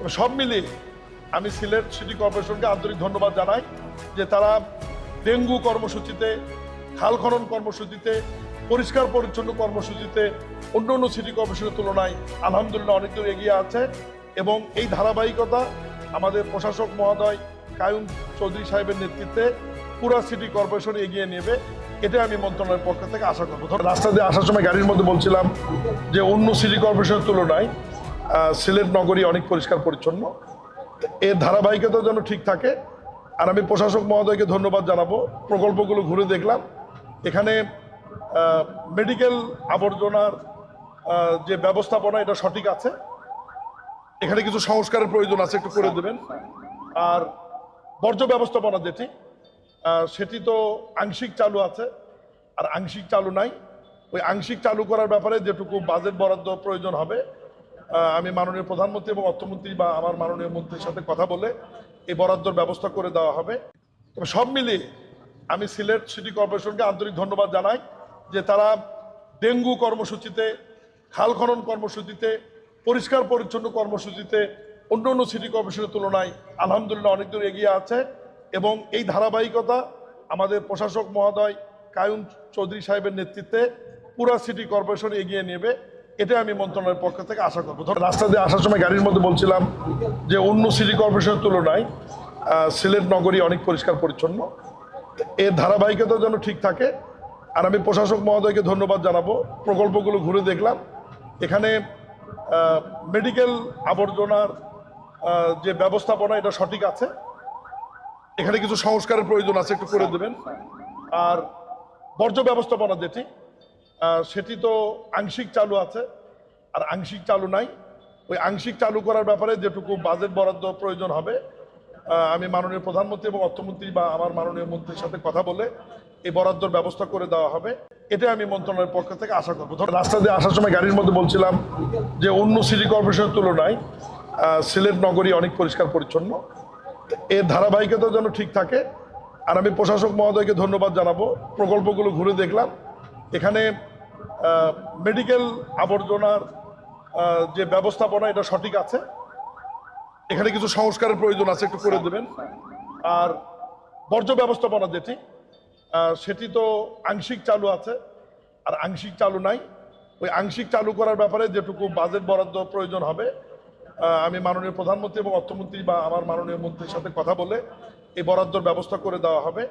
সব মিলিয়ে আমি সিলেট সিটি কর্পোরেশনকে আন্তরিক ধন্যবাদ জানাই যে তারা ডেঙ্গু কর্মসূচিতে, খাল খনন কর্মসূচিতে, পরিষ্কার পরিচ্ছন্ন কর্মসূচিতে অন্য সিটি কর্পোরেশনের তুলনায় আলহামদুলিল্লাহ অনেক দূর এগিয়ে আছে এবং এই ধারাবাহিকতা আমাদের প্রশাসক মহোদয় কায়ুম চৌধুরী সাহেবের নেতৃত্বে পুরা সিটি কর্পোরেশন এগিয়ে নেবে, এটা আমি মন্ত্রণালয়ের পক্ষ থেকে আশা করবো। রাস্তা দিয়ে আসার সময় গাড়ির মধ্যে বলছিলাম যে অন্য সিটি কর্পোরেশনের তুলনায় সিলেট নগরী অনেক পরিষ্কার পরিচ্ছন্ন, এর ধারাবাহিকতা যেন ঠিক থাকে। আর আমি প্রশাসক মহোদয়কে ধন্যবাদ জানাবো। প্রকল্পগুলো ঘুরে দেখলাম, এখানে মেডিকেল আবর্জনার যে ব্যবস্থাপনা এটা সঠিক আছে, এখানে কিছু সংস্কারের প্রয়োজন আছে, একটু করে দেবেন। আর বর্জ্য ব্যবস্থাপনা সেটি তো আংশিক চালু আছে, আর আংশিক চালু নাই। ওই আংশিক চালু করার ব্যাপারে যেটুকু বাজেট বরাদ্দ প্রয়োজন হবে, আমি মাননীয় প্রধানমন্ত্রী এবং অর্থমন্ত্রী বা আমার মাননীয় মন্ত্রীর সাথে কথা বলে এই বরাদ্দর ব্যবস্থা করে দেওয়া হবে। তবে সব মিলিয়ে আমি সিলেট সিটি কর্পোরেশনকে আন্তরিক ধন্যবাদ জানাই যে তারা ডেঙ্গু কর্মসূচিতে, খাল খনন কর্মসূচিতে, পরিষ্কার পরিচ্ছন্ন কর্মসূচিতে অন্য সিটি কর্পোরেশনের তুলনায় আলহামদুলিল্লাহ অনেক দূর এগিয়ে আছে এবং এই ধারাবাহিকতা আমাদের প্রশাসক মহোদয় কায়ুম চৌধুরী সাহেবের নেতৃত্বে পুরা সিটি কর্পোরেশন এগিয়ে নেবে, এটা আমি মন্ত্রণালয়ের পক্ষ থেকে আশা করবো। রাস্তা দিয়ে আসার সময় গাড়ির মধ্যে বলছিলাম যে অন্য সিটি কর্পোরেশনের তুলনায় সিলেট নগরী অনেক পরিষ্কার পরিচ্ছন্ন, এর ধারাবাহিকতা যেন ঠিক থাকে। আর আমি প্রশাসক মহোদয়কে ধন্যবাদ জানাবো। প্রকল্পগুলো ঘুরে দেখলাম, এখানে মেডিকেল আবর্জনার যে ব্যবস্থাপনা এটা সঠিক আছে, এখানে কিছু সংস্কারের প্রয়োজন আছে, একটু করে দেবেন। আর বর্জ্য ব্যবস্থাপনা সেটি তো আংশিক চালু আছে, আর আংশিক চালু নাই। ওই আংশিক চালু করার ব্যাপারে যেটুকু বাজেট বরাদ্দ প্রয়োজন হবে, আমি মাননীয় প্রধানমন্ত্রী এবং অর্থমন্ত্রী বা আমার মাননীয় মন্ত্রীর সাথে কথা বলে এই বরাদ্দর ব্যবস্থা করে দেওয়া হবে, এটা আমি মন্ত্রণালয়ের পক্ষ থেকে আশা করবো। রাস্তা দিয়ে আসার সময় গাড়ির মধ্যে বলছিলাম যে অন্য সিটি কর্পোরেশনের তুলনায় সিলেট নগরী অনেক পরিষ্কার পরিচ্ছন্ন, এর ধারাবাহিকতা যেন ঠিক থাকে। আর আমি প্রশাসক মহোদয়কে ধন্যবাদ জানাবো। প্রকল্পগুলো ঘুরে দেখলাম, এখানে মেডিকেল আবর্জনার যে ব্যবস্থাপনা এটা সঠিক আছে, এখানে কিছু সংস্কারের প্রয়োজন আছে, একটু করে দেবেন। আর বর্জ্য ব্যবস্থাপনা সেটি তো আংশিক চালু আছে, আর আংশিক চালু নাই। ওই আংশিক চালু করার ব্যাপারে যেটুকু বাজেট বরাদ্দ প্রয়োজন হবে, আমি মাননীয় প্রধানমন্ত্রী এবং অর্থমন্ত্রী বা আমার মাননীয় মন্ত্রীর সাথে কথা বলে এই বরাদ্দর ব্যবস্থা করে দেওয়া হবে।